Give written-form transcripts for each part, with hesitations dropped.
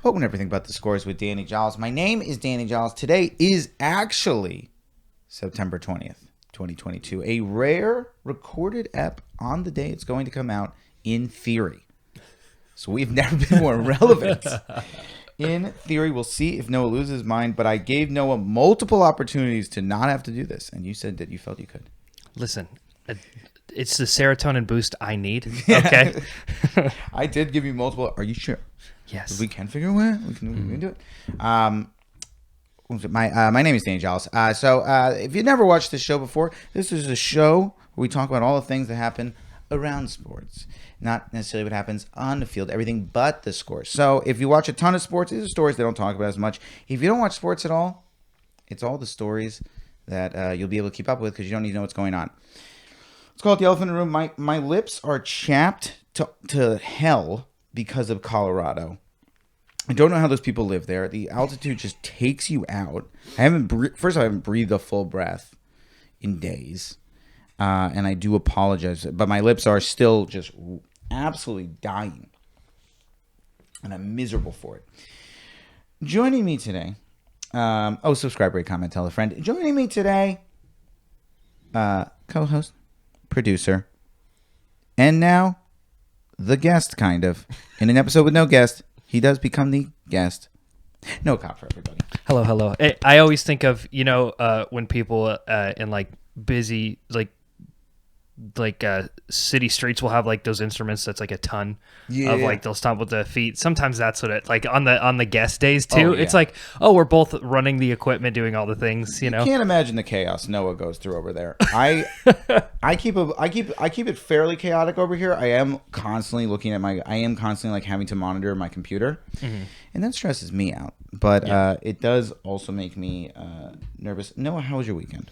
Welcome to Everything But the Scores with Danny Giles. My name is Danny Giles. Today is actually September 20th, 2022. A rare recorded ep on the day it's going to come out in theory. So we've never been more relevant. In theory, we'll see if Noah loses his mind, but I gave Noah multiple opportunities to not have to do this, and you said that you felt you could. Listen, it's the serotonin boost I need, okay? I did give you multiple. Are you sure? Yes. We can figure it out. We can do it. My name is Danny Giles. So if you've never watched this show before, this is a show where we talk about all the things that happen around sports. Not necessarily what happens on the field, everything but the score. So if you watch a ton of sports, these are stories they don't talk about as much. If you don't watch sports at all, it's all the stories that you'll be able to keep up with because you don't need to know what's going on. Let's call it the elephant in the room. My lips are chapped to hell because of Colorado. I don't know how those people live there. The altitude just takes you out. I haven't breathed a full breath in days. And I do apologize, but my lips are still just absolutely dying. And I'm miserable for it. Joining me today, subscribe, rate, comment, tell a friend. Joining me today, co-host, producer, and now the guest, kind of. In an episode with no guest, he does become the guest. No cop for everybody. Hello. I always think of, when people in like busy, city streets will have like those instruments that's like a ton of like they'll stomp with the feet. Sometimes that's what it like on the guest days too. It's like, we're both running the equipment, doing all the things, You can't imagine the chaos Noah goes through over there. I keep it fairly chaotic over here. I am constantly like having to monitor my computer, and that stresses me out. But it does also make me nervous. Noah, how was your weekend?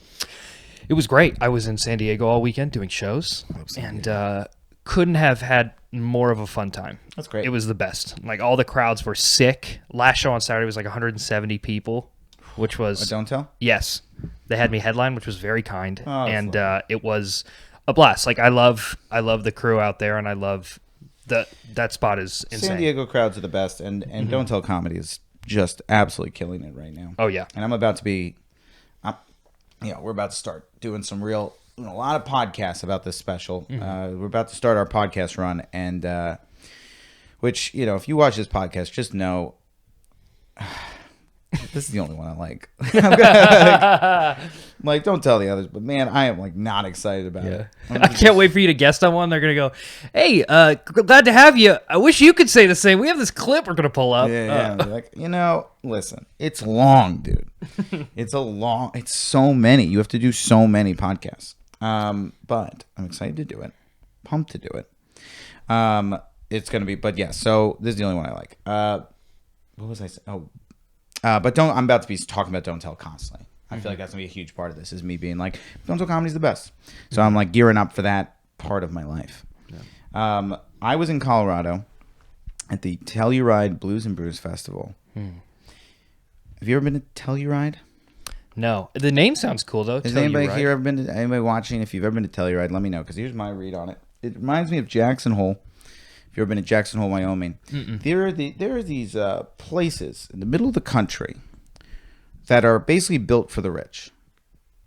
It was great. I was in San Diego all weekend doing shows, and couldn't have had more of a fun time. That's great. It was the best. Like, all the crowds were sick. Last show on Saturday was like 170 people, which was... Don't tell? Yes. They had me headline, which was very kind, and lovely. it was a blast. Like, I love the crew out there, and I love that spot is insane. San Diego crowds are the best, and Don't Tell Comedy is just absolutely killing it right now. Oh, yeah. And I'm about to be... we're about to start doing a lot of podcasts about this special. We're about to start our podcast run, and which, if you watch this podcast, just know this is the only one I like. Like, don't tell the others, but man, I am like not excited about it. I can't wait for you to guest on one. They're gonna go, "Hey, glad to have you. I wish you could say the same. We have this clip we're gonna pull up." Like, listen, it's long, dude. It's so many. You have to do so many podcasts. But I'm excited to do it. Pumped to do it. It's gonna be, but yeah. So this is the only one I like. What was I saying? But I'm about to be talking about Don't Tell constantly. I feel like that's gonna be a huge part of this. Is me being like, Don't Tell Comedy's the best. So I'm like gearing up for that part of my life. Yeah. I was in Colorado at the Telluride Blues and Brews Festival. Have you ever been to Telluride? No. The name sounds cool, though. Has anybody here ever been to, anybody watching? If you've ever been to Telluride, let me know, because here's my read on it. It reminds me of Jackson Hole. If you've ever been to Jackson Hole, Wyoming, there are these places in the middle of the country that are basically built for the rich.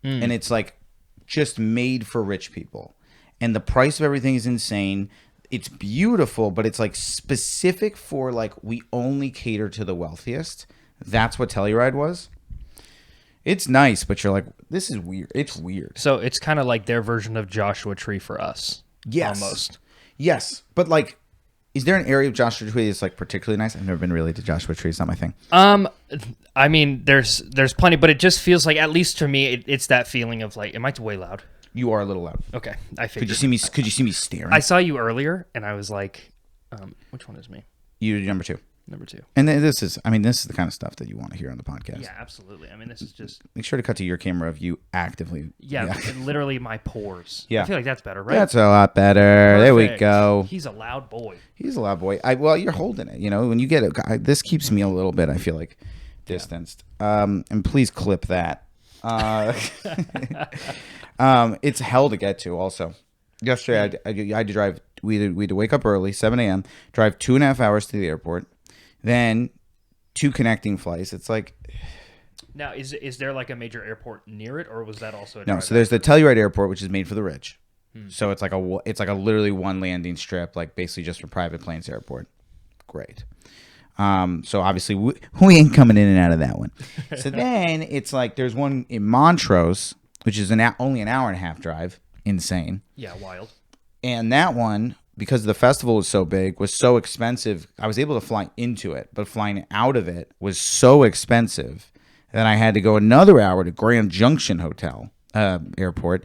And it's like just made for rich people. And the price of everything is insane. It's beautiful, but it's like specific for like, we only cater to the wealthiest. That's what Telluride was. It's nice, but you're like, this is weird. It's weird. So it's kind of like their version of Joshua Tree for us. Yes. Almost. Yes. But like, is there an area of Joshua Tree that's like particularly nice? I've never been really to Joshua Tree. It's not my thing. I mean, there's plenty, but it just feels like, at least to me, it's that feeling of like, am I way loud? You are a little loud. Okay, I figured. Could you see me staring? I saw you earlier, and I was like, which one is me? You're number two. Number two. And this is the kind of stuff that you want to hear on the podcast. Yeah, absolutely. I mean, this is just... Make sure to cut to your camera of you actively... Yeah. Literally my pores. Yeah. I feel like that's better, right? That's a lot better. Perfect. There we go. He's a loud boy. He's a loud boy. Well, you're holding it. When you get it... This keeps me a little bit, I feel like, distanced. And please clip that. It's hell to get to, also. Yesterday, I had to drive... We had to wake up early, 7 a.m., drive 2.5 hours to the airport. Then 2 connecting flights. It's like... Now, is there like a major airport near it, or was that also a No, drive so there's the Telluride Airport, which is made for the rich. Hmm. So it's like a literally one landing strip, like basically just for private planes airport. Great. So obviously we ain't coming in and out of that one. So then it's like there's one in Montrose, which is only an hour and a half drive. Insane. Yeah, wild. And that one, because the festival was so big, was so expensive. I was able to fly into it, but flying out of it was so expensive that I had to go another hour to Grand Junction Hotel Airport.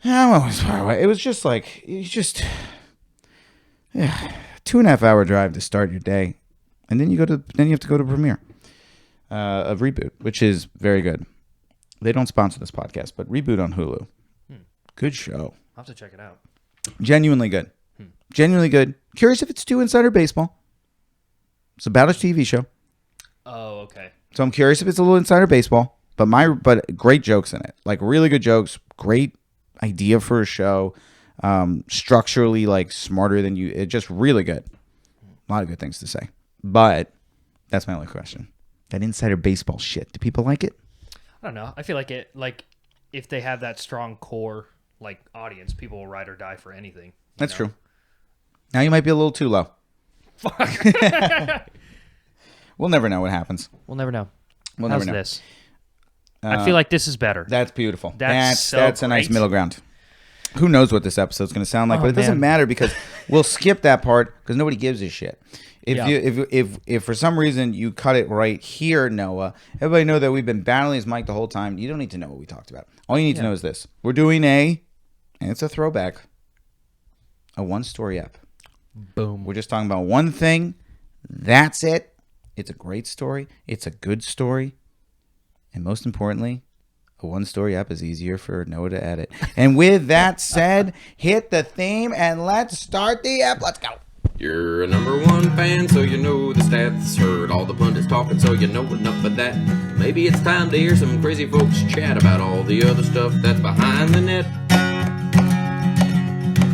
Oh, it was far away. It was just like, 2.5 hour drive to start your day, and then you have to go to premiere of Reboot, which is very good. They don't sponsor this podcast, but Reboot on Hulu, good show. I'll have to check it out. Genuinely good, genuinely good. Curious if it's too Insider Baseball. It's about a TV show. Oh, okay. So I'm curious if it's a little Insider Baseball, but great jokes in it, like really good jokes, great idea for a show, structurally like smarter than you. It's just really good. A lot of good things to say, but that's my only question. That Insider Baseball shit, do people like it? I don't know. I feel like if they have that strong core like audience, people will ride or die for anything. That's true. Now you might be a little too low. Fuck. We'll never know what happens. We'll never know. We'll How's never know. this? I feel like this is better. That's beautiful. That's a nice middle ground. Who knows what this episode's going to sound like, but it doesn't man. matter because we'll skip that part because nobody gives a shit. If for some reason you cut it right here, Noah, everybody know that we've been battling his mic the whole time. You don't need to know what we talked about. All you need to know is this: we're doing and it's a throwback, a 1-story ep. Boom. We're just talking about one thing. That's it. It's a great story. It's a good story, and most importantly, a 1-story ep is easier for Noah to edit. And with that said, hit the theme and let's start the ep. Let's go. You're a #1 fan, so you know the stats. Heard all the pundits talking, so you know enough of that. Maybe it's time to hear some crazy folks chat about all the other stuff that's behind the net.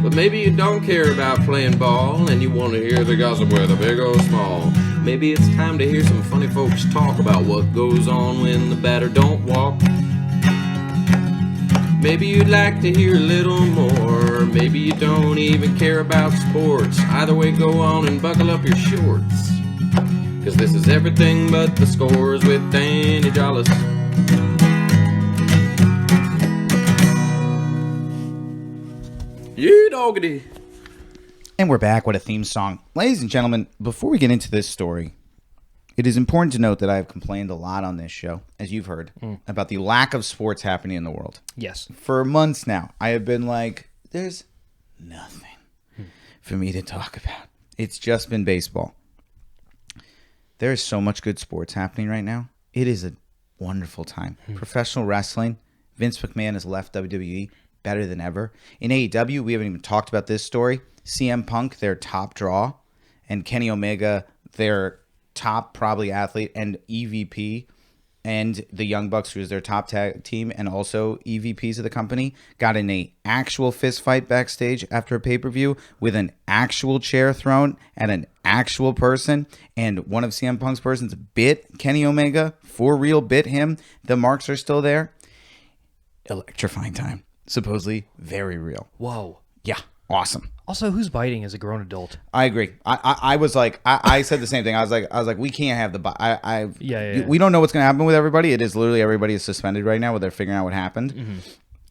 But maybe you don't care about playing ball, and you want to hear the gossip whether big or small. Maybe it's time to hear some funny folks talk about what goes on when the batter don't walk. Maybe you'd like to hear a little more. Maybe you don't even care about sports. Either way, go on and buckle up your shorts. Cause this is everything but the scores with Danny Jollis. Yeah, doggity. And we're back with a theme song. Ladies and gentlemen, before we get into this story, it is important to note that I have complained a lot on this show, as you've heard, about the lack of sports happening in the world. Yes. For months now, I have been like, there's nothing for me to talk about. It's just been baseball. There is so much good sports happening right now. It is a wonderful time. Professional wrestling, Vince McMahon has left WWE better than ever. In AEW, we haven't even talked about this story. CM Punk, their top draw, and Kenny Omega, their top probably athlete, and EVP, and the Young Bucks, who is their top tag team, and also EVPs of the company, got in a actual fist fight backstage after a pay-per-view with an actual chair thrown at an actual person, and one of CM Punk's persons bit Kenny Omega, for real, bit him. The marks are still there. Electrifying time. Supposedly very real. Whoa. Yeah, awesome. Also, who's biting as a grown adult? I agree. I was like, I said the same thing. I was like, we can't have the Yeah. We don't know what's going to happen with everybody. It is literally everybody is suspended right now where they're figuring out what happened. Mm-hmm.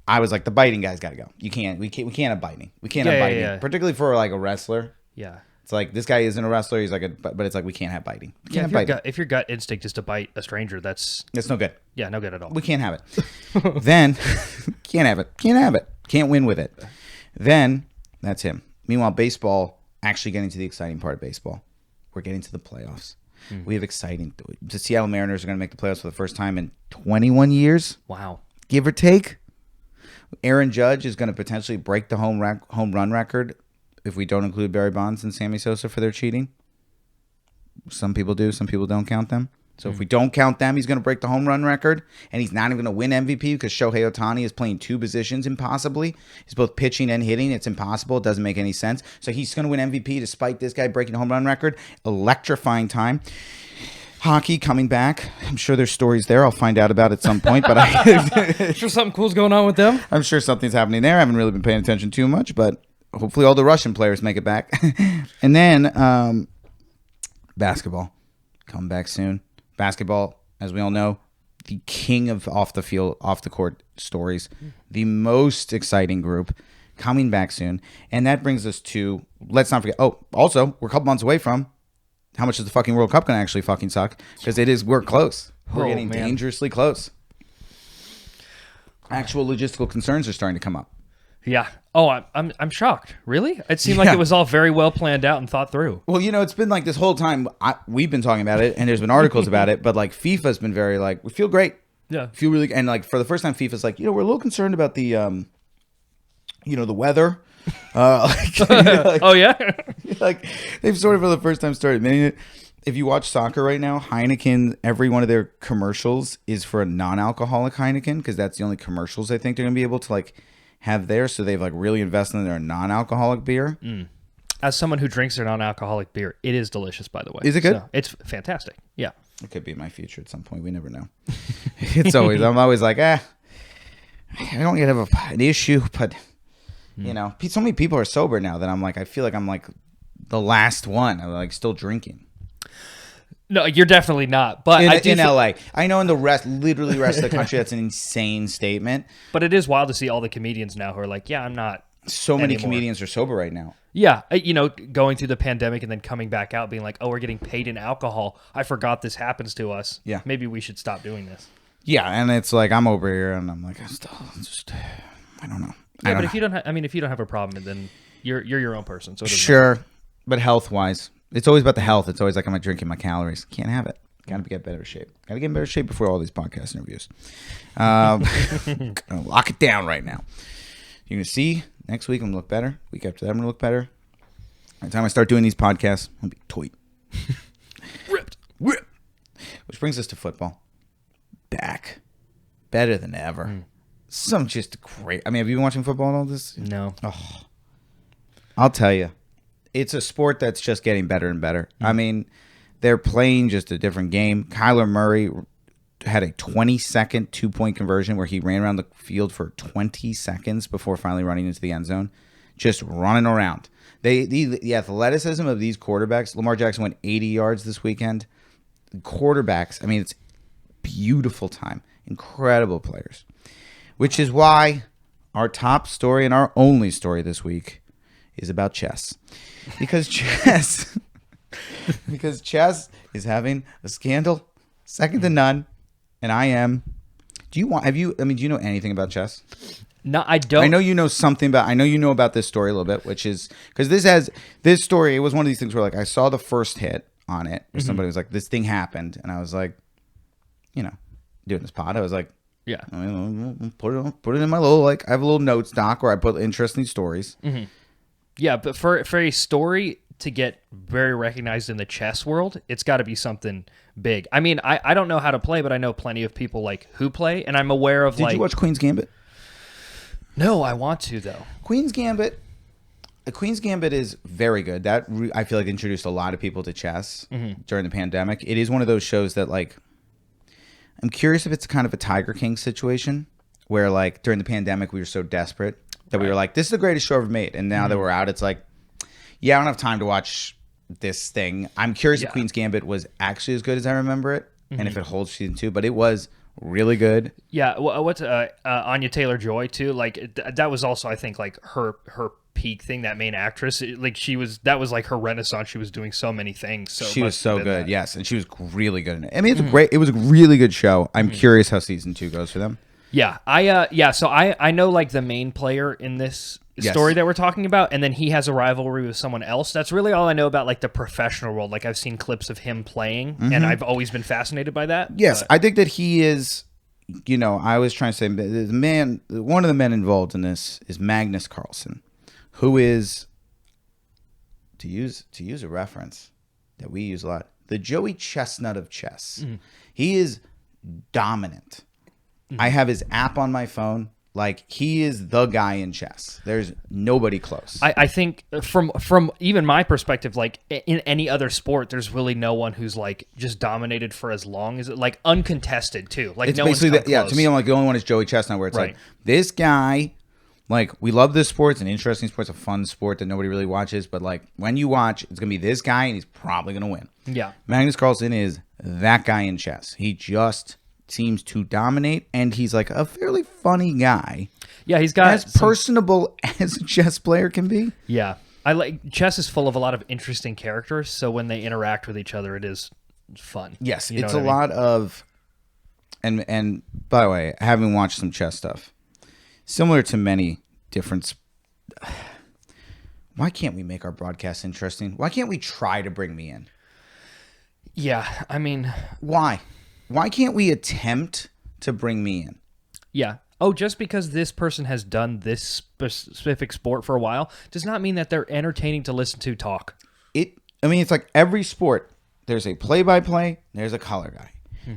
I was like, the biting guy's got to go. We can't have biting. We can't have biting, particularly for like a wrestler. Yeah. It's like this guy isn't a wrestler. He's like but it's like we can't have biting. We can't have biting. If your gut instinct is to bite a stranger, that's no good. Yeah, no good at all. We can't have it. Then can't have it. Can't have it. Can't win with it. Then that's him. Meanwhile, baseball, actually getting to the exciting part of baseball. We're getting to the playoffs. We have exciting. The Seattle Mariners are going to make the playoffs for the first time in 21 years. Wow. Give or take. Aaron Judge is going to potentially break the home run record if we don't include Barry Bonds and Sammy Sosa for their cheating. Some people do. Some people don't count them. So if we don't count them, he's going to break the home run record, and he's not even going to win MVP because Shohei Ohtani is playing 2 positions impossibly. He's both pitching and hitting. It's impossible. It doesn't make any sense. So he's going to win MVP despite this guy breaking the home run record. Electrifying time. Hockey coming back. I'm sure there's stories there. I'll find out about at some point, but Sure, something cool's going on with them. I'm sure something's happening there. I haven't really been paying attention too much, but hopefully all the Russian players make it back. And then basketball coming back soon. Basketball, as we all know, the king of off the field, off the court stories, the most exciting group coming back soon. And that brings us to, let's not forget, also, we're a couple months away from how much is the fucking World Cup going to actually fucking suck? Because we're close. We're getting dangerously close. Actual logistical concerns are starting to come up. Yeah. Oh, I'm shocked. Really? It seemed like it was all very well planned out and thought through. Well, it's been like this whole time we've been talking about it, and there's been articles about it, but like FIFA's been very like, we feel great. Yeah. Feel really, and like for the first time, FIFA's like, we're a little concerned about the, the weather. Oh yeah. Like they've sort of for the first time started admitting it. If you watch soccer right now, Heineken, every one of their commercials is for a non-alcoholic Heineken because that's the only commercials I think they're gonna be able to like have there. So they've like really invested in their non-alcoholic beer. As someone who drinks their non-alcoholic beer, it is delicious, by the way. Is it good? So, it's fantastic. Yeah. It could be my future at some point. We never know. I'm always like, I don't yet have an issue, but so many people are sober now that I'm like, I feel like I'm like the last one. I'm like still drinking. No, you're definitely not. But in LA, I know in the rest of the country, that's an insane statement. But it is wild to see all the comedians now who are like, yeah, I'm not. So many comedians are sober right now. Yeah, going through the pandemic and then coming back out being like, oh, we're getting paid in alcohol. I forgot this happens to us. Yeah. Maybe we should stop doing this. Yeah, and it's like I'm over here and I'm like, I don't know. Yeah, but if you don't have a problem, then you're your own person. So sure, but health-wise, it's always about the health. It's always like, am I drinking my calories? Can't have it. Got to get better shape. Got to get in better shape before all these podcast interviews. Gonna lock it down right now. You're gonna see next week I'm gonna look better. Week after that I'm gonna look better. By the time I start doing these podcasts, I'm gonna be tight. Ripped. Which brings us to football. Back. Better than ever. Some just great. I mean, have you been watching football and all this? No. Oh, I'll tell you. It's a sport that's just getting better and better. I mean, they're playing just a different game. Kyler Murray had a 20-second two-point conversion where he ran around the field for 20 seconds before finally running into the end zone. Just running around. The athleticism of these quarterbacks. Lamar Jackson went 80 yards this weekend. Quarterbacks, I mean, it's beautiful time. Incredible players. Which is why our top story and our only story this week is about chess. Because chess is having a scandal second to none. And I am. Do you know anything about chess? No, I don't. I know you know something about. I know you know about this story a little bit, which is because this story. It was one of these things where like I saw the first hit on it, where somebody was like, "This thing happened," and I was like, doing this pod. I was like, yeah, put it in my little I have a little notes doc where I put interesting stories. Mm-hmm. Yeah, but for a story to get very recognized in the chess world, it's got to be something big. I mean, I don't know how to play, but I know plenty of people who play, and I'm aware of Did you watch Queen's Gambit? No, I want to though. Queen's Gambit is very good. That I feel like introduced a lot of people to chess during the pandemic. It is one of those shows that I'm curious if it's kind of a Tiger King situation where during the pandemic we were so desperate that we were like, this is the greatest show ever made. And now that we're out, it's like, yeah, I don't have time to watch this thing. I'm curious if Queen's Gambit was actually as good as I remember it and if it holds season 2, but it was really good. Yeah, what's Anya Taylor-Joy too? That was also, I think, her peak thing. That main actress, that was her renaissance. She was doing so many things. So she was so good, yes, and she was really good in it. I mean, it was a really good show. I'm curious how season 2 goes for them. Yeah, So I know the main player in this story that we're talking about, and then he has a rivalry with someone else. That's really all I know about the professional world. I've seen clips of him playing, and I've always been fascinated by that. Yes, I think that he is. I was trying to say one of the men involved in this is Magnus Carlsen, who is, to use a reference that we use a lot, the Joey Chestnut of chess. He is dominant. I have his app on my phone. Like, he is the guy in chess. There's nobody close. I think from even my perspective, like in any other sport, there's really no one who's like just dominated for as long as it, like uncontested too. Like It's no one's basically come yeah. close. To me, I'm like the only one is Joey Chestnut, where it's Right. like this guy. Like, we love this sport. It's an interesting sport. It's a fun sport that nobody really watches. But like, when you watch, it's gonna be this guy, and he's probably gonna win. Yeah. Magnus Carlsen is that guy in chess. He just seems to dominate, and he's like a fairly funny guy. Yeah, he's got As personable as a chess player can be. Yeah. I like chess is full of a lot of interesting characters, so when they interact with each other, it is fun. Yes, You know it's what a I mean? lot of, and by the way, having watched some chess stuff, similar to many different. Why can't we make our broadcast interesting? Why can't we try to bring me in? Yeah, I mean, Why? Why can't we attempt to bring me in? yeah. Oh, just because this person has done this specific sport for a while does not mean that they're entertaining to listen to talk. I mean, it's like every sport. There's a play-by-play. There's a color guy,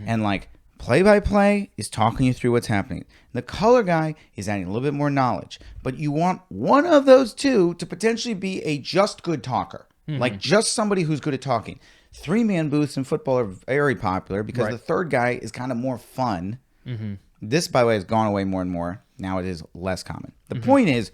and like play-by-play is talking you through what's happening. The color guy is adding a little bit more knowledge, but you want one of those two to potentially be a just good talker, like just somebody who's good at talking. Three-man booths in football are very popular because Right. the third guy is kind of more fun. This, by the way, has gone away more and more. Now it is less common. The point is,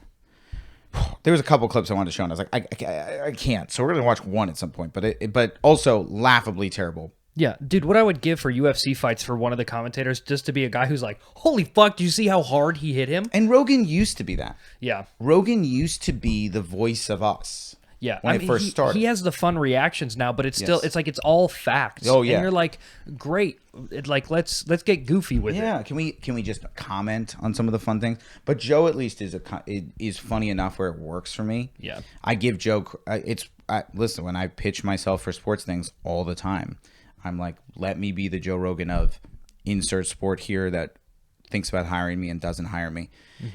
there was a couple clips I wanted to show, and I was like, I can't. So we're gonna watch one at some point, but also laughably terrible. Yeah, dude, what I would give for UFC fights for one of the commentators just to be a guy who's like, holy fuck, do you see how hard he hit him? And Rogan used to be that. Yeah. Rogan used to be the voice of us. Yeah, when it first started. he has the fun reactions now, but it's still Yes. it's like it's all facts. Oh, yeah. and you're like, great, like let's get goofy with it. Yeah, can we just comment on some of the fun things? But Joe at least is funny enough where it works for me. Yeah. I give Joe listen, when I pitch myself for sports things all the time, I'm like, let me be the Joe Rogan of insert sport here that thinks about hiring me and doesn't hire me.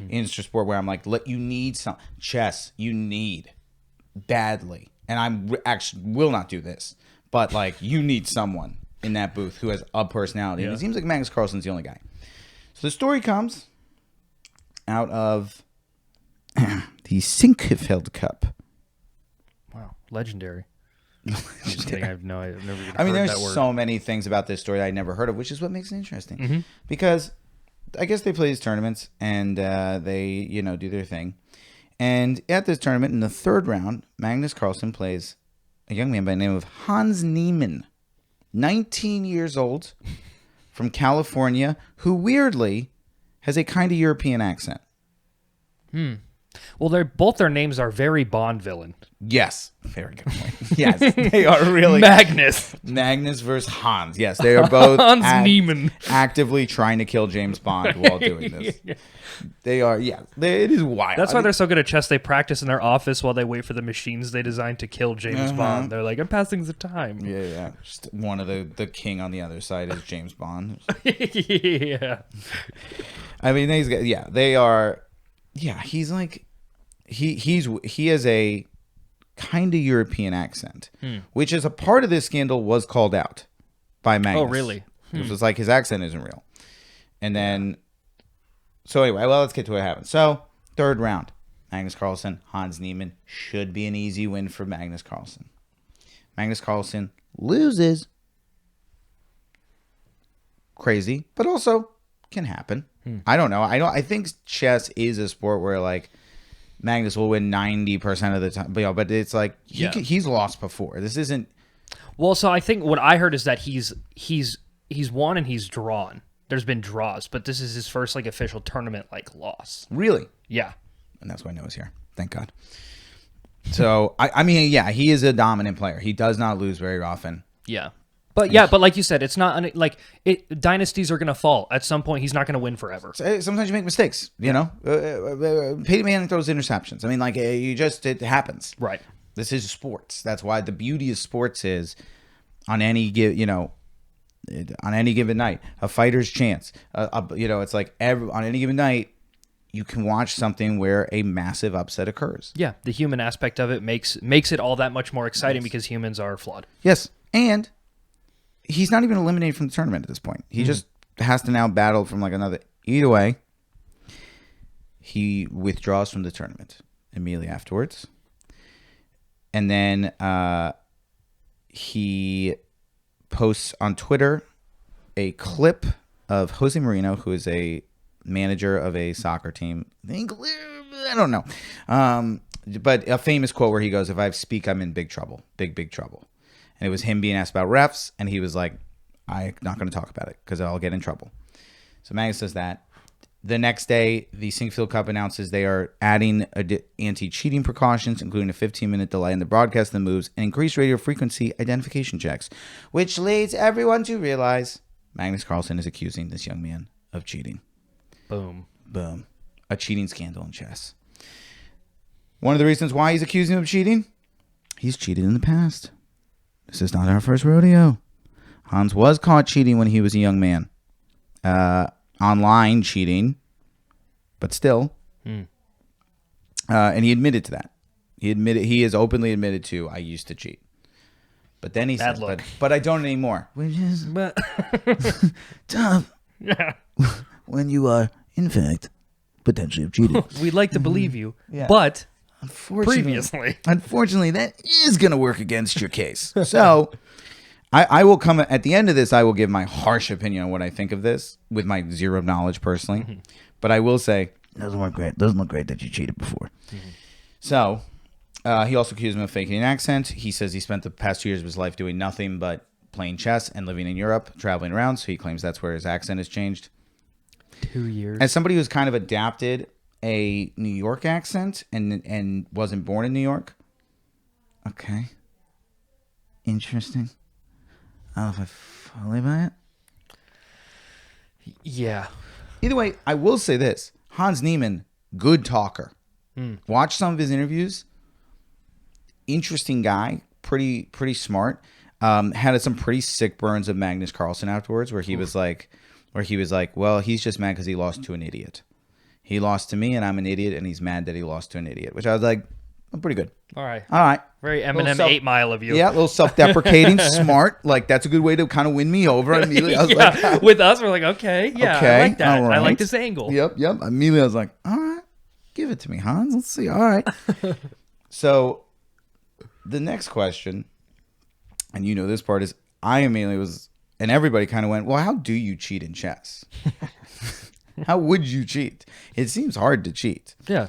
Insert sport where I'm like, you need some chess, you need badly, and I'm actually will not do this, but like, you need someone in that booth who has a personality. And it seems like Magnus Carlsen's the only guy. So the story comes out of the Sinkefeld Cup. Wow, legendary. Just kidding. I've never even heard I mean, there's that word. so many things about this story that I never heard of, which is what makes it interesting. Because I guess they play these tournaments and they, do their thing. And at this tournament, in the third round, Magnus Carlsen plays a young man by the name of Hans Niemann, 19 years old, from California, who weirdly has a kind of European accent. Well, both their names are very Bond villain. Yes. Very good point. Yes, they are really. Magnus. Magnus versus Hans. Yes, they are both Hans Niemann. actively trying to kill James Bond while doing this. They are, it is wild. That's why they're so good at chess. They practice in their office while they wait for the machines they designed to kill James Bond. They're like, I'm passing the time. Yeah. Just one of the king on the other side is James Bond. Yeah. I mean, they are. Yeah, he's like, he has a kind of European accent, which is a part of this scandal was called out by Magnus. Oh, really? It was like his accent isn't real. And then, so anyway, well, let's get to what happened. So, third round, Magnus Carlsen, Hans Niemann, should be an easy win for Magnus Carlsen. Magnus Carlsen loses. Crazy, but also can happen. I don't know. I think chess is a sport where like Magnus will win 90% of the time, but it's like he's lost before. This isn't. Well, so I think what I heard is that he's won and he's drawn. There's been draws, but this is his first like official tournament like loss. Really? Yeah. And that's why Noah's here. Thank God. So I mean, he is a dominant player. He does not lose very often. Yeah. But like you said, it's not dynasties are going to fall at some point. He's not going to win forever. Sometimes you make mistakes, Peyton Manning throws interceptions. I mean, like it happens. Right. This is sports. That's why the beauty of sports is on any given night, a fighter's chance. It's like on any given night, you can watch something where a massive upset occurs. Yeah, the human aspect of it makes it all that much more exciting because humans are flawed. Yes, and he's not even eliminated from the tournament at this point. He just has to now battle from like another. Either way, he withdraws from the tournament immediately afterwards. And then he posts on Twitter a clip of Jose Marino, who is a manager of a soccer team. I don't know. But a famous quote where he goes, "If I speak, I'm in big trouble. Big trouble." And it was him being asked about refs, and he was like, "I'm not going to talk about it because I'll get in trouble." So Magnus says that. The next day, the Sinkfield Cup announces they are adding anti-cheating precautions, including a 15-minute delay in the broadcast of the moves and increased radio frequency identification checks, which leads everyone to realize Magnus Carlsen is accusing this young man of cheating. Boom. A cheating scandal in chess. One of the reasons why he's accusing him of cheating, he's cheated in the past. This is not our first rodeo. Hans was caught cheating when he was a young man. Online cheating, but still. And he admitted to that. He has openly admitted to, I used to cheat. But then he said, but I don't anymore. Which is tough. Yeah. When you are, in fact, potentially have cheated. We'd like to believe you, Yeah. but Unfortunately, that is going to work against your case. So I will come at the end of this. I will give my harsh opinion on what I think of this with my zero knowledge personally. But I will say, doesn't look great that you cheated before. So he also accused him of faking an accent. He says he spent the past 2 years of his life doing nothing but playing chess and living in Europe, traveling around. So he claims that's where his accent has changed. 2 years. As somebody who's kind of adapted a New York accent and wasn't born in New York. Okay. Interesting. I don't know if I fully buy it. Yeah. Either way, I will say this. Hans Niemann, good talker. Watch some of his interviews. Interesting guy. Pretty smart. Had some pretty sick burns of Magnus Carlsen afterwards where he was like, well, he's just mad because he lost to an idiot. He lost to me and I'm an idiot and he's mad that he lost to an idiot, which I was like, I'm pretty good. All right. Very Eminem 8 Mile of you. Yeah, a little self-deprecating, smart. Like, that's a good way to kind of win me over. Immediately, I was like, with us, we're like, okay, I like that. Right. I like this angle. Yep. Immediately, I was like, all right, give it to me, Hans. Let's see. All right. So, the next question, and you know this part, is I immediately was, and everybody kind of went, well, how do you cheat in chess? How would you cheat? It seems hard to cheat. Yeah.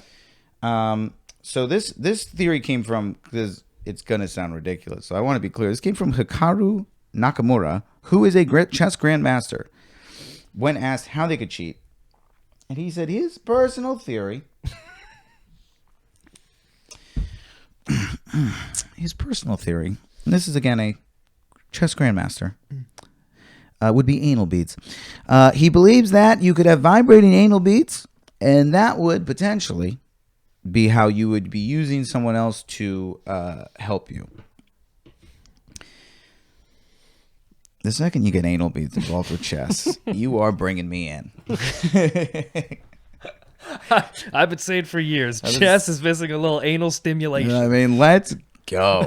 So this theory came from, because it's going to sound ridiculous, so I want to be clear. This came from Hikaru Nakamura, who is a chess grandmaster, when asked how they could cheat. And he said his personal theory, and this is again a chess grandmaster, would be anal beads. He believes that you could have vibrating anal beads, and that would potentially be how you would be using someone else to help you. The second you get anal beads involved with chess, you are bringing me in. I've been saying for years, chess is missing a little anal stimulation. I mean, let's go.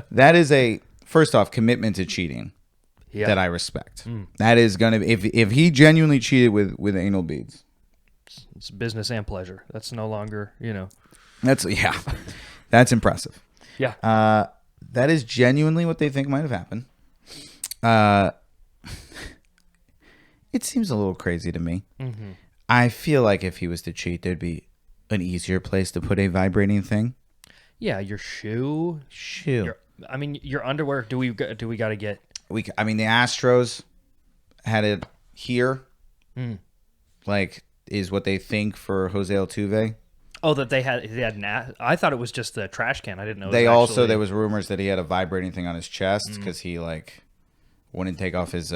That is a, first off, commitment to cheating that I respect. That is going to, if he genuinely cheated with anal beads. It's business and pleasure. That's no longer, That's impressive. Yeah. That is genuinely what they think might have happened. It seems a little crazy to me. Mm-hmm. I feel like if he was to cheat, there'd be an easier place to put a vibrating thing. Yeah, your shoe. Your underwear. Do we got to get? The Astros had it here. Like, is what they think for Jose Altuve. Oh, that they had I thought it was just the trash can. I didn't know. There was rumors that he had a vibrating thing on his chest because he wouldn't take off his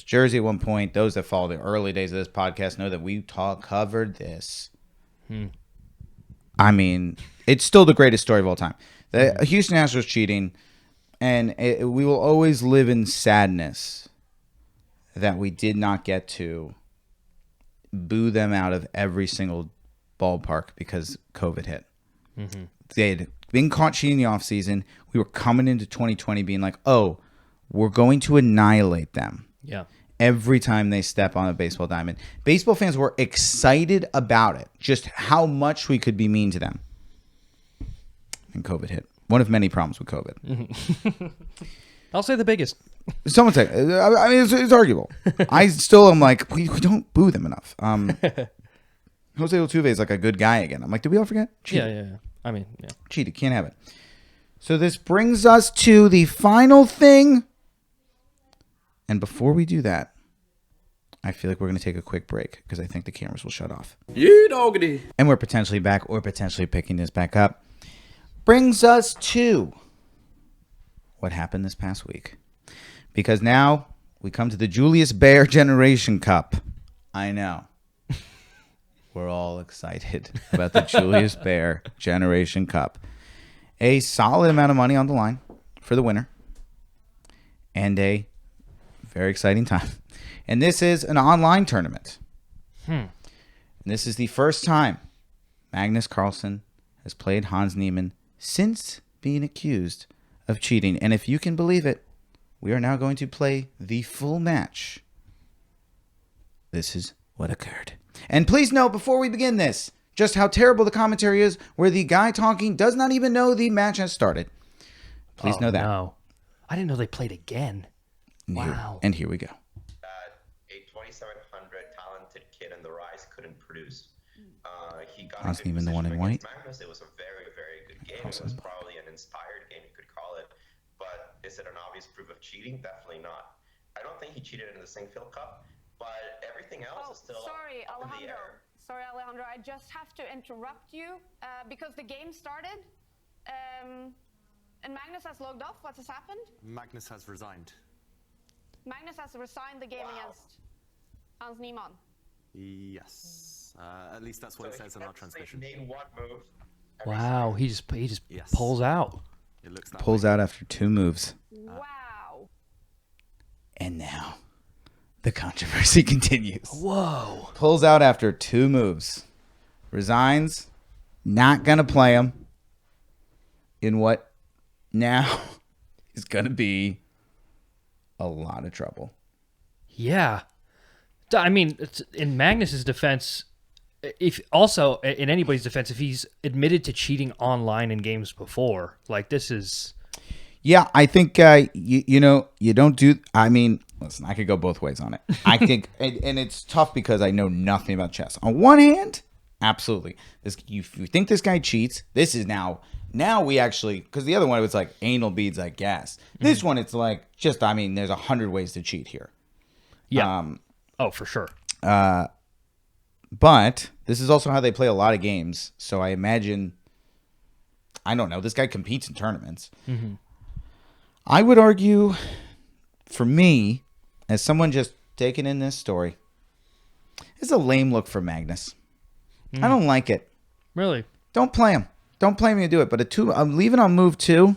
jersey at one point. Those that follow the early days of this podcast know that we covered this. I mean, it's still the greatest story of all time. The Houston Astros cheating, and we will always live in sadness that we did not get to boo them out of every single ballpark because COVID hit. They had been caught cheating in the offseason. We were coming into 2020 being like, oh, we're going to annihilate them. Yeah. every time they step on a baseball diamond. Baseball fans were excited about it, just how much we could be mean to them. And COVID hit. One of many problems with COVID. I'll say the biggest. Someone say, I mean, it's arguable. I still am like, we don't boo them enough. Jose Altuve is like a good guy again. I'm like, did we all forget? Cheated. Yeah. I mean, yeah. Cheated. Can't have it. So this brings us to the final thing. And before we do that, I feel like we're going to take a quick break because I think the cameras will shut off. Yeah, doggity. And we're potentially back or potentially picking this back up. Brings us to what happened this past week. Because now we come to the Julius Baer Generation Cup. I know. We're all excited about the Julius Baer Generation Cup. A solid amount of money on the line for the winner. And a very exciting time. And this is an online tournament. And this is the first time Magnus Carlsen has played Hans Niemann since being accused of cheating. And if you can believe it, we are now going to play the full match. This is what occurred. And please note before we begin this, just how terrible the commentary is, where the guy talking does not even know the match has started. Please know that. No. I didn't know they played again. Wow. And here we go. A 2700 talented kid in the Rise couldn't produce. He got Hans a good Niemann, the one in position white. against Magnus. It was a very, very good game. It was probably an inspired game, you could call it. But is it an obvious proof of cheating? Definitely not. I don't think he cheated in the Singfield Cup, but everything else is still sorry, up in the Alejandro. air. Sorry, Alejandro. I just have to interrupt you because the game started and Magnus has logged off. What has happened? Magnus has resigned. Magnus has resigned the game against Hans Niemann. Yes. At least that's what it says in our transmission. Made one move. Wow. He just Yes. pulls out. It looks that Pulls way. out after 2 moves. Wow. And now the controversy continues. Whoa. Pulls out after 2 moves. Resigns. Not going to play him in what now is going to be a lot of trouble. Yeah. I mean, in Magnus's defense, if also in anybody's defense, if he's admitted to cheating online in games before, like this is. Yeah, I think, you don't do. I mean, listen, I could go both ways on it. I think, and it's tough because I know nothing about chess. On one hand, absolutely. You think this guy cheats, this is now we actually, because the other one, it was like anal beads, I guess. This one, it's like just, I mean, there's 100 ways to cheat here. Yeah. Oh, for sure. But this is also how they play a lot of games. So I imagine, I don't know, this guy competes in tournaments. Mm-hmm. I would argue, for me, as someone just taking in this story, it's a lame look for Magnus. I don't like it. Really? Don't play him. Don't play me to do it. But I'm leaving on move 2.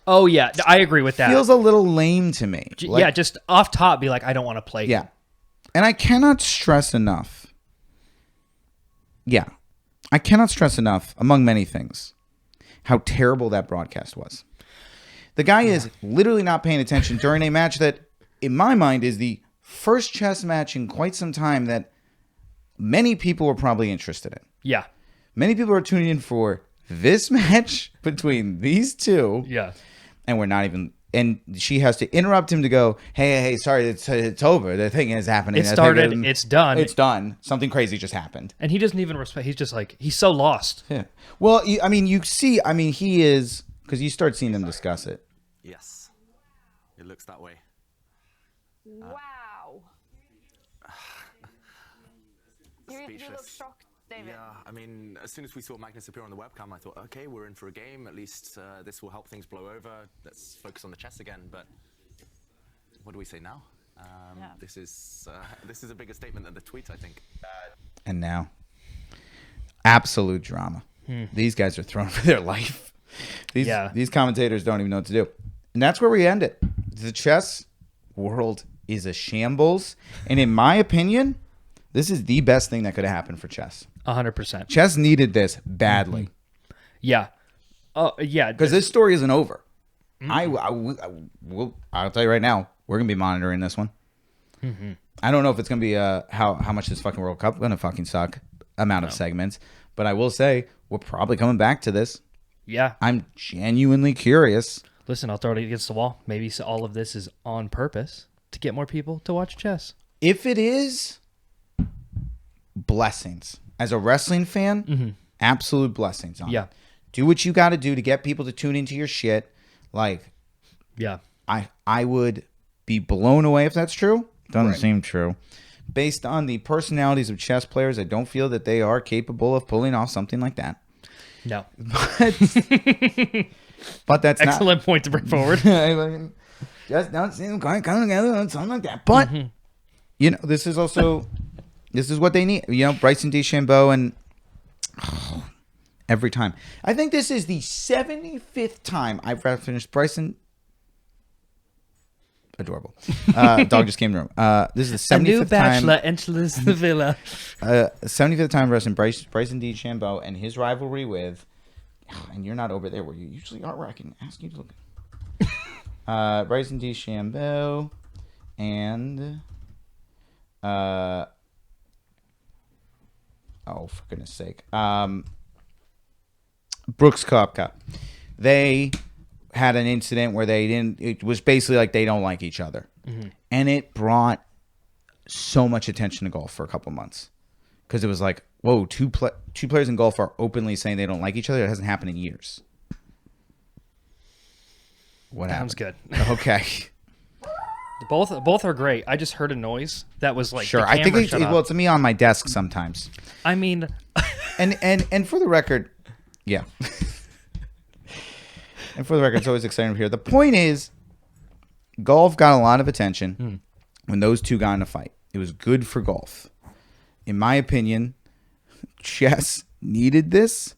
Oh, yeah. I agree with that. Feels a little lame to me. Yeah, just off top, be like, I don't want to play. Yeah. And I cannot stress enough. Yeah. I cannot stress enough, among many things, how terrible that broadcast was. The guy is literally not paying attention during a match that, in my mind, is the first chess match in quite some time that many people were probably interested in. Yeah. Many people are tuning in for this match between these two. Yeah. And we're not even... And she has to interrupt him to go, hey, sorry, it's over. The thing is happening. It started. It's done. It's done. Something crazy just happened. And he doesn't even respect. He's just like, he's so lost. Yeah. Well, I mean, you see, I mean, he is... Because you start seeing them discuss it. Yes. It looks that way. Wow. You look Speechless. shocked, David. Yeah, I mean, as soon as we saw Magnus appear on the webcam, I thought, okay, we're in for a game. At least this will help things blow over. Let's focus on the chess again. But what do we say now? This is a bigger statement than the tweet, I think. And now, absolute drama. These guys are thrown for their life. These commentators don't even know what to do. And that's where we end it. The chess world is a shambles. And in my opinion, this is the best thing that could have happened for chess. 100%. Chess needed this badly. Mm-hmm. Yeah. Oh, yeah. Because this story isn't over. I'll tell you right now, we're going to be monitoring this one. I don't know if it's going to be how much this fucking World Cup going to fucking suck amount of segments, but I will say we're probably coming back to this. Yeah. I'm genuinely curious. Listen, I'll throw it against the wall. Maybe all of this is on purpose to get more people to watch chess. If it is, blessings. As a wrestling fan, absolute blessings on it. Yeah. Do what you got to do to get people to tune into your shit. Like, Yeah. I would be blown away if that's true. Doesn't Right. seem true. Based on the personalities of chess players, I don't feel that they are capable of pulling off something like that. No. But that's Excellent point to bring forward. not. Just don't seem quite coming together on something like that. But you know, this is what they need. You know, Bryson DeChambeau and every time. I think this is the 75th time I've finished Bryson. Adorable. Dog just came to the room. This is the 75th A new bachelor time. enters the villa. 75th time wrestling Bryson DeChambeau and his rivalry with, and you're not over there where you usually are, where I can ask you to look. Bryson DeChambeau and oh, for goodness sake, Brooks Koepka. They had an incident where it was basically like they don't like each other. And it brought so much attention to golf for a couple months. Because it was like, whoa, two players in golf are openly saying they don't like each other. It hasn't happened in years. What Sounds happened? good. Okay. Both are great. I just heard a noise that was like Sure. the I think camera shut off. well, it's me on my desk sometimes. I mean, And for the record, yeah. And for the record, it's always exciting to hear. The point is, golf got a lot of attention when those two got in a fight. It was good for golf. In my opinion, chess needed this.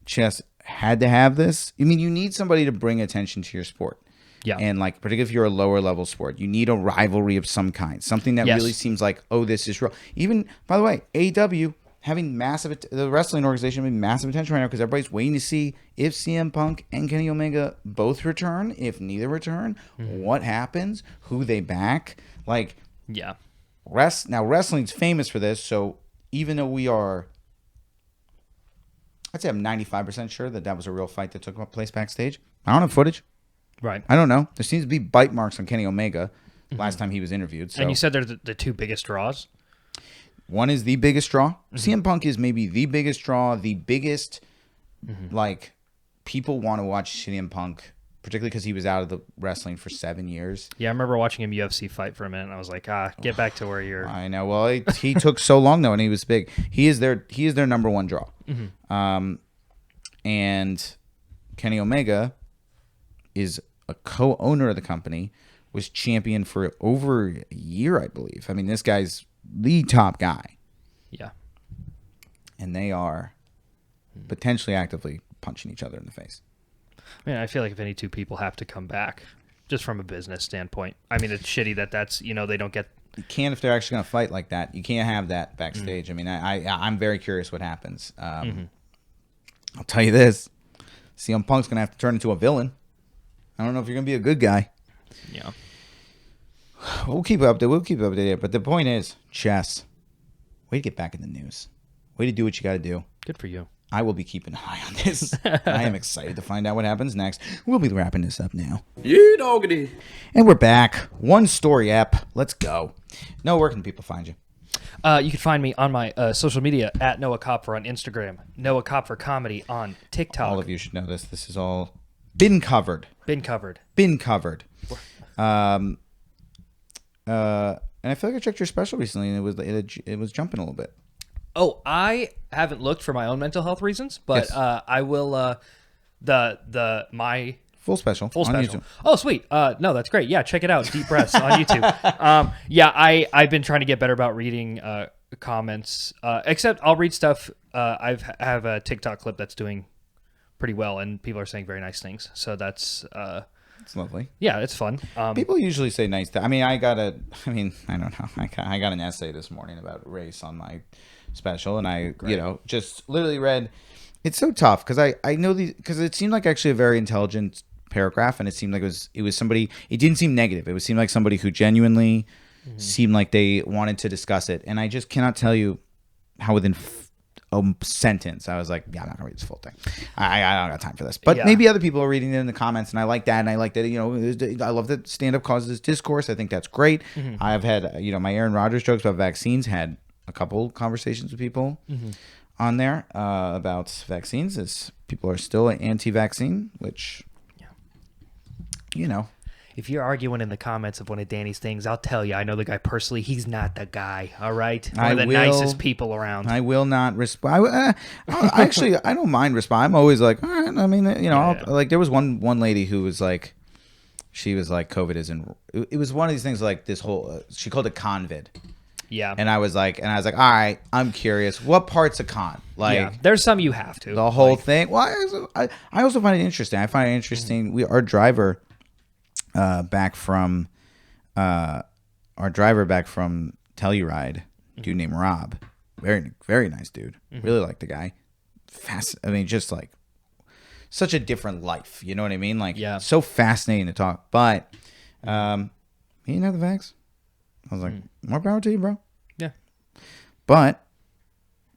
Chess had to have this. I mean, you need somebody to bring attention to your sport. yeah. And like, particularly if you're a lower level sport, you need a rivalry of some kind. Something that Yes. really seems like, oh, this is real. Even, by the way, AEW having the wrestling organization having massive attention right now because everybody's waiting to see if CM Punk and Kenny Omega both return. If neither return, what happens? Who they back? Like, yeah. now wrestling's famous for this. So even though I'd say I'm 95% sure that was a real fight that took place backstage. I don't have footage. Right. I don't know. There seems to be bite marks on Kenny Omega last time he was interviewed. So And you said they're the two biggest draws. one is the biggest draw. CM Punk is maybe the biggest draw, the biggest, like, people want to watch CM Punk, particularly because he was out of the wrestling for 7 years. Yeah, I remember watching him UFC fight for a minute, and I was like, get back to where you're. I know. Well, he took so long, though, and he was big. He is their number one draw. And Kenny Omega is a co-owner of the company, was champion for over a year, I believe. I mean, this guy's the top guy. Yeah. And they are potentially actively punching each other in the face. I mean, I feel like if any two people have to come back, just from a business standpoint, I mean, it's shitty that's, they don't get. You can't if they're actually going to fight like that. You can't have that backstage. I mean, I'm very curious what happens. I'll tell you this. CM Punk's going to have to turn into a villain. I don't know if you're going to be a good guy. Yeah. We'll keep it updated. We'll keep it updated. But the point is, chess. Way to get back in the news. Way to do what you got to do. Good for you. I will be keeping an eye on this. I am excited to find out what happens next. We'll be wrapping this up now. Yeah, doggity. And we're back. One story app. Let's go. Noah, where can people find you? You can find me on my social media at Noah Kopfer on Instagram, Noah Kopfer Comedy on TikTok. All of you should know this. This is all been covered. Been covered. And I feel like I checked your special recently, and it was jumping a little bit. Oh, I haven't looked for my own mental health reasons, but Yes. I will. My Full special. full on special. YouTube. Oh, sweet. No, that's great. Yeah, check it out. Deep Breaths on YouTube. I've been trying to get better about reading comments. Except I'll read stuff. I have a TikTok clip that's doing pretty well, and people are saying very nice things. So that's It's lovely. yeah, it's fun. People usually say nice things. I don't know. I got an essay this morning about race on my special, and I, just literally read. It's so tough because I know these, because it seemed like actually a very intelligent paragraph, and it seemed like it was somebody. It didn't seem negative. It seemed like somebody who genuinely seemed like they wanted to discuss it. And I just cannot tell you how within a sentence I was like, yeah, I'm not gonna read this full thing. I don't got time for this. But maybe other people are reading it in the comments, and I like that. And I like that, I love that stand-up causes discourse. I think that's great. I've had, my Aaron Rodgers jokes about vaccines, had a couple conversations with people on there about vaccines, as people are still anti-vaccine, which, If you're arguing in the comments of one of Danny's things, I'll tell you, I know the guy personally. He's not the guy, all right? One of the nicest people around. I will not respond. Actually, I don't mind responding. I'm always like, all right. I mean, like there was one lady who was like, she was like, COVID isn't. It was one of these things like this whole. She called it convid. Yeah. And I was like, all right, I'm curious. What part's a con? Like, there's some you have to. The whole thing. Well, I also find it interesting. I find it interesting. Our driver. Back from Telluride, dude named Rob, very very nice dude. Really like the guy. Just like such a different life. You know what I mean? Like, so fascinating to talk. But he didn't have the vax. I was like, more power to you, bro. Yeah. But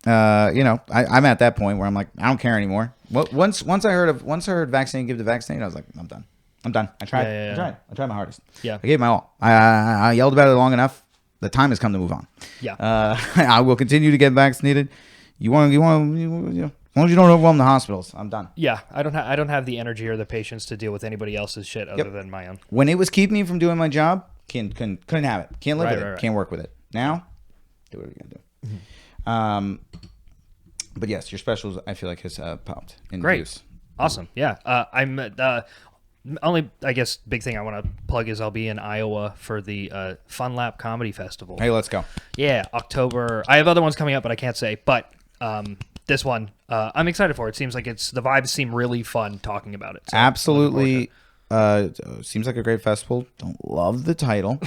I'm at that point where I'm like, I don't care anymore. Once I heard vaccine, give the vaccine, I was like, I'm done. I tried. I tried my hardest. Yeah. I gave my all. I yelled about it long enough. The time has come to move on. Yeah. I will continue to get vaccinated. As long as you don't overwhelm the hospitals, I'm done. Yeah. I don't have the energy or the patience to deal with anybody else's shit other than my own. When it was keeping me from doing my job, couldn't have it. Can't live with it. Right. Can't work with it. Now, do whatever you gotta do. But yes, your specials, I feel like, has popped in views. Awesome. Yeah. I'm only, I guess, big thing I want to plug is I'll be in Iowa for the Fun Lap Comedy Festival. Hey, let's go. Yeah, October. I have other ones coming up, but I can't say. But this one, I'm excited for. It seems like the vibes seem really fun talking about it. So absolutely. Seems like a great festival. Don't love the title.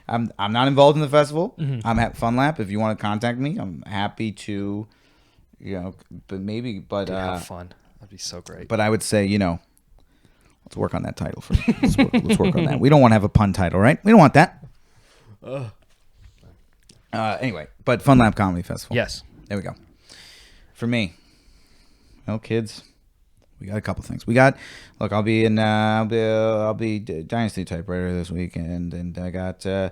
I'm not involved in the festival. I'm at Fun Lap. If you want to contact me, I'm happy to. But have fun. That'd be so great. But I would say, let's work on that title first. Let's work on that. We don't want to have a pun title, right? We don't want that. Anyway, but Fun Lap Comedy Festival. Yes. There we go. For me, kids, we got a couple things. I'll be in I'll be Dynasty Typewriter this weekend, and I got gonna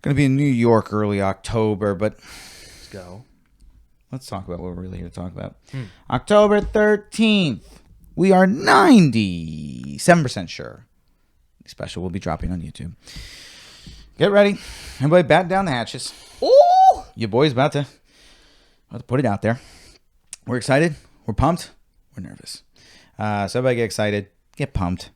be in New York early October. But let's go. Let's talk about what we're really here to talk about. October 13th, we are 97% sure the special will be dropping on YouTube. Get ready. Everybody batten down the hatches. Ooh! Your boy's about to put it out there. We're excited. We're pumped. We're nervous. So everybody get excited. Get pumped.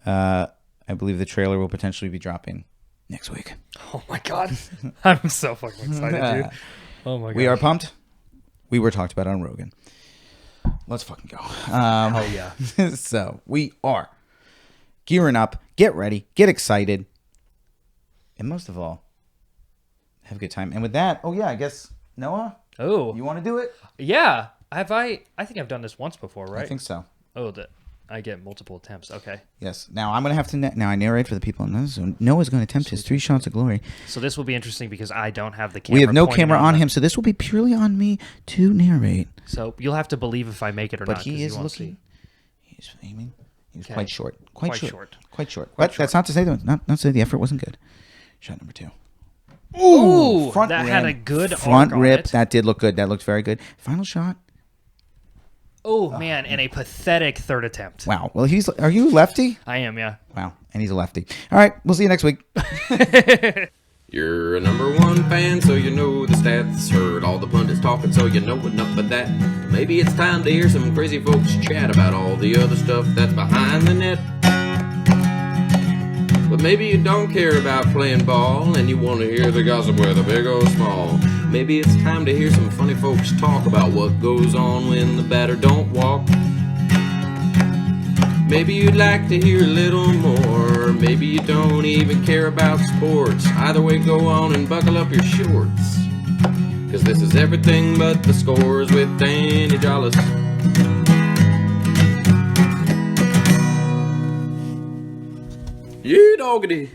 I believe the trailer will potentially be dropping next week. Oh, my God. I'm so fucking excited, dude. Oh, my God. We are pumped. We were talked about on Rogan. Let's fucking go. Oh, yeah. So we are gearing up. Get ready. Get excited. And most of all, have a good time. And with that, I guess, Noah? Oh. You want to do it? Yeah. I think I've done this once before, right? I think so. Oh, I get multiple attempts. Okay. Yes. Now I'm going to have to... Now I narrate for the people on this. So Noah's going to attempt his 3 shots of glory. So this will be interesting because I don't have the camera. We have no camera on him, so this will be purely on me to narrate. So you'll have to believe if I make it or not. But he is looking... He's aiming. He's Okay. quite short. Quite short. But that's not to say not to say the effort wasn't good. Shot number 2. Ooh, front that rim, had a good front arc on rip. it. That did look good. That looked very good. Final shot. Oh, man, and a pathetic third attempt. Wow. Well, are you lefty? I am, yeah. Wow. And he's a lefty. All right. We'll see you next week. You're a number 1 fan, so you know the stats. Heard all the pundits talking, so you know enough of that. Maybe it's time to hear some crazy folks chat about all the other stuff that's behind the net. But maybe you don't care about playing ball, and you want to hear the gossip whether big or small. Maybe it's time to hear some funny folks talk about what goes on when the batter don't walk. Maybe you'd like to hear a little more. Maybe you don't even care about sports. Either way, go on and buckle up your shorts. Cause this is everything but the scores with Danny Jollis. Yeah, doggity.